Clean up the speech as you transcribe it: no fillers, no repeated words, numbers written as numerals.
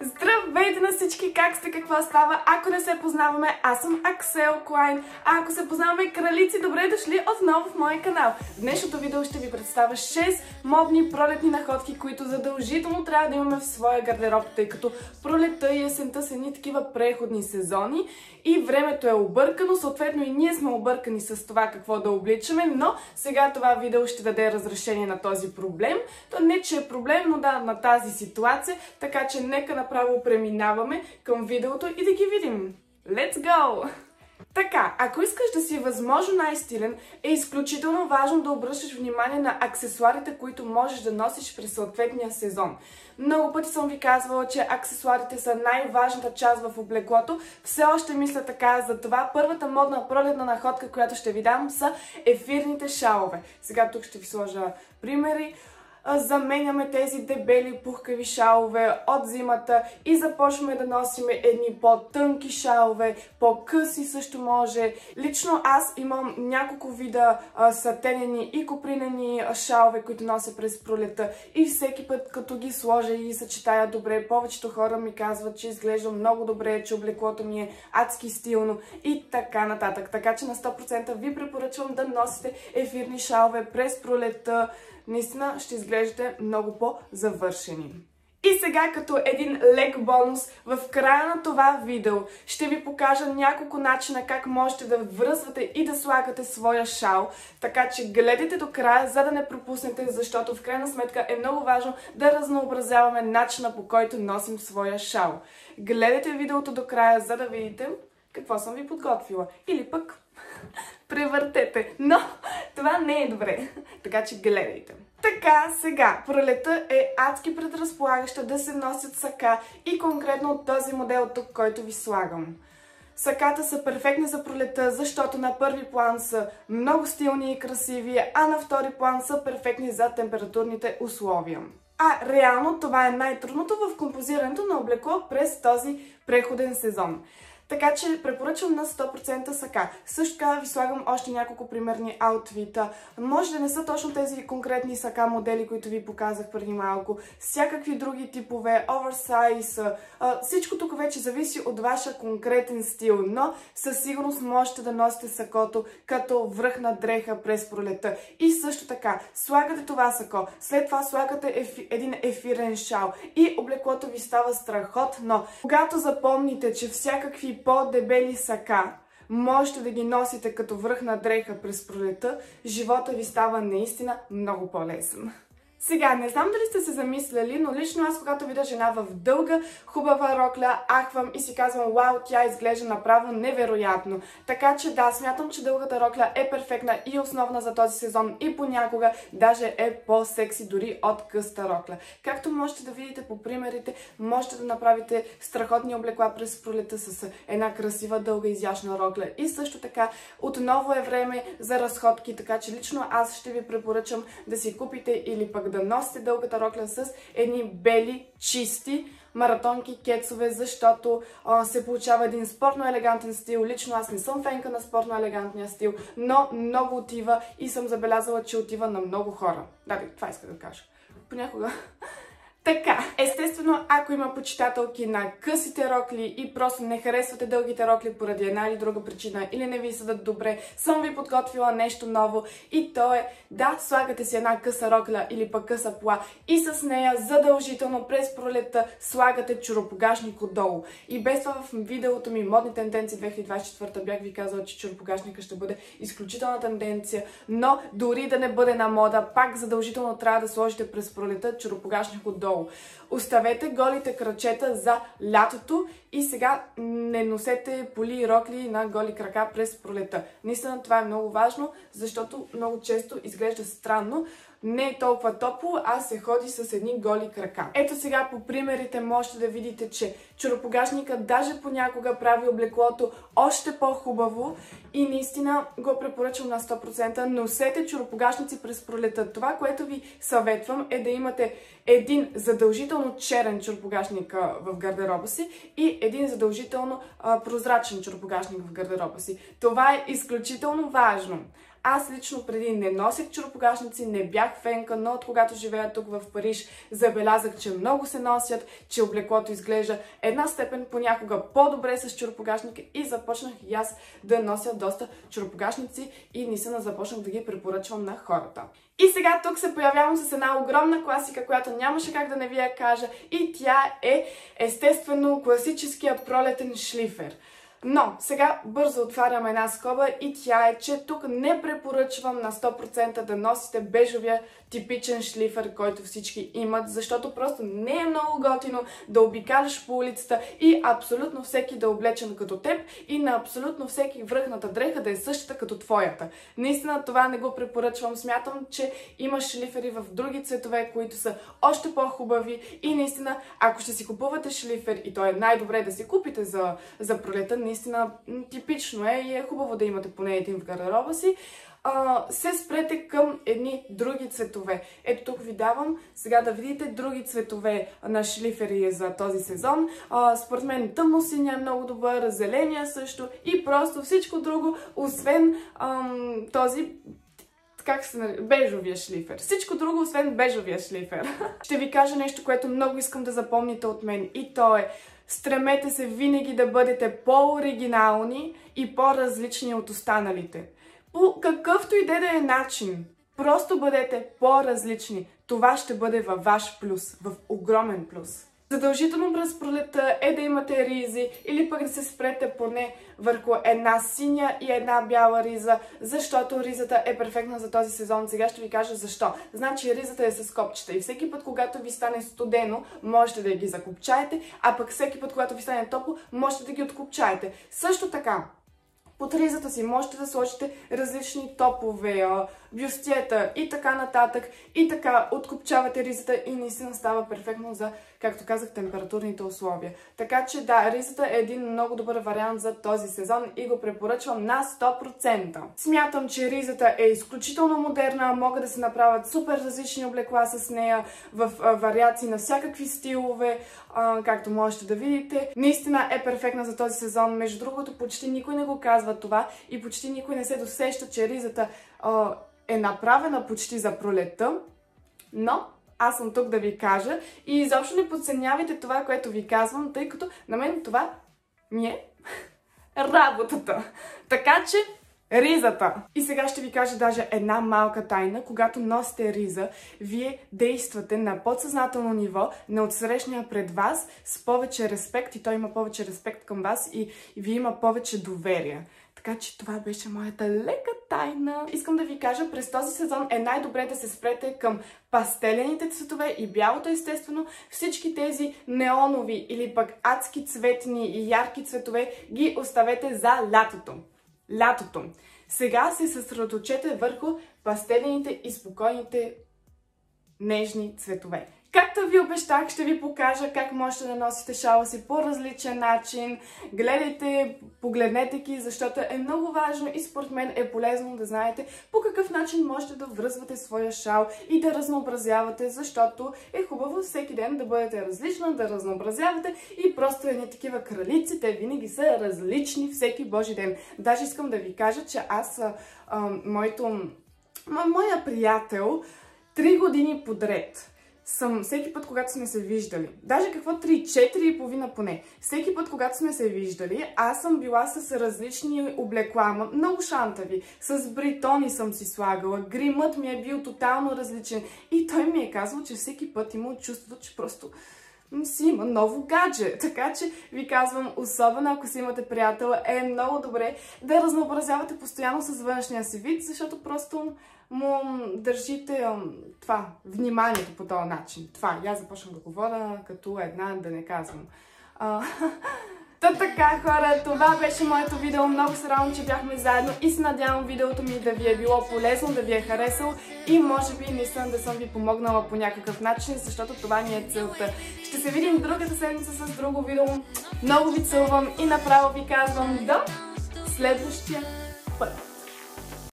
Здравейте на всички! Как сте? Какво става? Ако не се познаваме, аз съм Аксел Клайн. А ако се познаваме, кралици, добре дошли отново в моя канал. В днешното видео ще ви представя 6 модни пролетни находки, които задължително трябва да имаме в своя гардероб, тъй като пролетта и есента са едни такива преходни сезони и времето е объркано, съответно и ние сме объркани с това какво да обличаме, но сега това видео ще даде разрешение на този проблем. То не че е проблем, но да, на тази ситуация, така че нека направо преминаваме към видеото и да ги видим. Let's go! Така, ако искаш да си възможно най-стилен, е изключително важно да обръщаш внимание на аксесуарите, които можеш да носиш през съответния сезон. Много пъти съм ви казвала, че аксесуарите са най-важната част в облеклото. Все още мисля така, затова първата модна пролетна находка, която ще ви дам, са ефирните шалове. Сега тук ще ви сложа примери. Заменяме тези дебели пухкави шалове от зимата и започваме да носим едни по-тънки шалове, по-къси също може. Лично аз имам няколко вида сатенени и копринени шалове, които нося през пролета и всеки път като ги сложа и съчетая добре, повечето хора ми казват, че изглежда много добре, че облеклото ми е адски стилно и така нататък. Така че на 100% ви препоръчвам да носите ефирни шалове през пролета. Наистина ще изглеждате много по-завършени. И сега като един лек бонус, в края на това видео ще ви покажа няколко начина как можете да връзвате и да слагате своя шал. Така че гледайте до края, за да не пропуснете, защото в крайна сметка е много важно да разнообразяваме начина, по който носим своя шал. Гледайте видеото до края, за да видите какво съм ви подготвила. Или пък превъртете. Но това не е добре. Така че гледайте. Така, сега, пролета е адски предразполагаща да се носят сака и конкретно от този модел тук, който ви слагам. Саката са перфектни за пролета, защото на първи план са много стилни и красиви, а на втори план са перфектни за температурните условия. А реално това е най-трудното в композирането на облекло през този преходен сезон. Така че препоръчвам на 100% сака. Също така ви слагам още няколко примерни аутфита. Може да не са точно тези конкретни сака модели, които ви показах преди малко. Всякакви други типове, оверсайз. Всичко тук вече зависи от вашия конкретен стил, но със сигурност можете да носите сакото като връх на дреха през пролета. И също така, слагате това сако, след това слагате един ефирен шал и облеклото ви става страхотно. Когато запомните, че всякакви по-дебели сака можете да ги носите като връх на дреха през пролета, живота ви става наистина много по-лесен. Сега, не знам дали сте се замисляли, но лично аз, когато видя жена в дълга, хубава рокля, ахвам и си казвам, вау, тя изглежда направо невероятно. Така че да, смятам, че дългата рокля е перфектна и основна за този сезон и понякога даже е по-секси дори от къста рокля. Както можете да видите по примерите, можете да направите страхотни облекла през пролета с една красива дълга изящна рокля. И също така, отново е време за разходки, така че лично аз ще ви препоръчам да си купите или пък да носите дългата рокля с едни бели, чисти маратонки, кецове, защото се получава един спортно-елегантен стил. Лично аз не съм фенка на спортно-елегантния стил, но много отива и съм забелязала, че отива на много хора. Да, това иска да кажа. Понякога. Така, естествено, ако има почитателки на късите рокли и просто не харесвате дългите рокли поради една или друга причина или не ви седат добре, съм ви подготвила нещо ново и то е да слагате си една къса рокля или пък къса пола и с нея задължително през пролета слагате чоропогашник отдолу. И без това в видеото ми Модни тенденции 2024 бях ви казала, че чоропогашника ще бъде изключителна тенденция, но дори да не бъде на мода, пак задължително трябва да сложите през пролета чоропогашник отдолу. Оставете голите крачета за лятото и сега не носете поли и рокли на голи крака през пролета. Наистина това е много важно, защото много често изглежда странно. Не е толкова топло, а се ходи с едни голи крака. Ето сега по примерите можете да видите, че чоропогашника даже понякога прави облеклото още по-хубаво и наистина го препоръчвам на 100%. Носете чоропогашници през пролета. Това, което ви съветвам е да имате един задължително черен чоропогашник в гардероба си и един задължително прозрачен чоропогашник в гардероба си. Това е изключително важно. Аз лично преди не носех чорапогашници, не бях фенка, но от когато живея тук в Париж, забелязах, че много се носят, че облеклото изглежда една степен понякога по-добре с чорапогашник и започнах и аз да нося доста чорапогашници и наистина започнах да ги препоръчвам на хората. И сега тук се появявам с една огромна класика, която нямаше как да не ви я кажа, и тя е естествено класическия пролетен шлифер. Но сега бързо отварям една скоба и тя е, че тук не препоръчвам на 100% да носите бежовия типичен шлифер, който всички имат, защото просто не е много готино да обикаляш по улицата и абсолютно всеки да е облечен като теб и на абсолютно всеки връхната дреха да е същата като твоята. Наистина това не го препоръчвам. Смятам, че има шлифери в други цветове, които са още по-хубави и наистина, ако ще си купувате шлифер и то е най-добре да си купите за пролета, наистина типично е и е хубаво да имате поне един в гардероба си, се спрете към едни други цветове. Ето тук ви давам сега да видите други цветове на шлифери за този сезон. Според мен тъмно синя е много добър, зеления също и просто всичко друго, освен този бежовия шлифер. Всичко друго, освен бежовия шлифер. Ще ви кажа нещо, което много искам да запомните от мен и то е: стремете се винаги да бъдете по-оригинални и по-различни от останалите. По какъвто и да е начин, просто бъдете по-различни. Това ще бъде във ваш плюс, в огромен плюс. Задължително през пролета е да имате ризи или пък да се спрете поне върху една синя и една бяла риза, защото ризата е перфектна за този сезон. Сега ще ви кажа защо. Значи ризата е с копчета и всеки път, когато ви стане студено, можете да ги закопчаете, а пък всеки път, когато ви стане топло, можете да ги откопчаете. Също така, под ризата си можете да сложите различни топове, бюстиета и така нататък. И така откопчавате ризата и наистина става перфектно за, както казах, температурните условия. Така че да, ризата е един много добър вариант за този сезон и го препоръчвам на 100%. Смятам, че ризата е изключително модерна, могат да се направят супер различни облекла с нея в вариации на всякакви стилове, както можете да видите. Наистина е перфектна за този сезон. Между другото, почти никой не го казва това и почти никой не се досеща, че ризата е направена почти за пролетта, но аз съм тук да ви кажа и изобщо не подценявайте това, което ви казвам, тъй като на мен това ми е работата. Така че ризата. И сега ще ви кажа даже една малка тайна. Когато носите риза, вие действате на подсъзнателно ниво на отсрещния пред вас с повече респект и той има повече респект към вас и ви има повече доверие. Така че това беше моята лека тайна. Искам да ви кажа, през този сезон е най-добре да се спрете към пастелените цветове и бялото естествено. Всички тези неонови или пък адски цветни и ярки цветове ги оставете за лятото. Сега се съсредоточете върху пастелените и спокойните нежни цветове. Както ви обещах, ще ви покажа как можете да носите шала си по различен начин. Гледайте, погледнете ги, защото е много важно и според мен е полезно да знаете по какъв начин можете да връзвате своя шал и да разнообразявате, защото е хубаво всеки ден да бъдете различна, да разнообразявате и просто едни такива кралици, те винаги са различни всеки божи ден. Даже искам да ви кажа, че аз, моя приятел, 3 години подред всеки път, когато сме се виждали, даже какво 4,5 поне, всеки път, когато сме се виждали, аз съм била с различни облекла, много шантави, с бритони съм си слагала, гримът ми е бил тотално различен и той ми е казал, че всеки път има чувството, че просто си има ново гадже. Така че ви казвам, особено ако си имате приятел, е много добре да разнообразявате постоянно с външния си вид, защото просто му държите вниманието по този начин. И аз започвам да говоря като една, да не казвам. Така, хора, това беше моето видео. Много се радвам, че бяхме заедно и се надявам видеото ми да ви е било полезно, да ви е харесало и може би наистина да съм ви помогнала по някакъв начин, защото това ми е целта. Ще се видим другата седмица с друго видео. Много ви целувам и направо ви казвам до следващия път.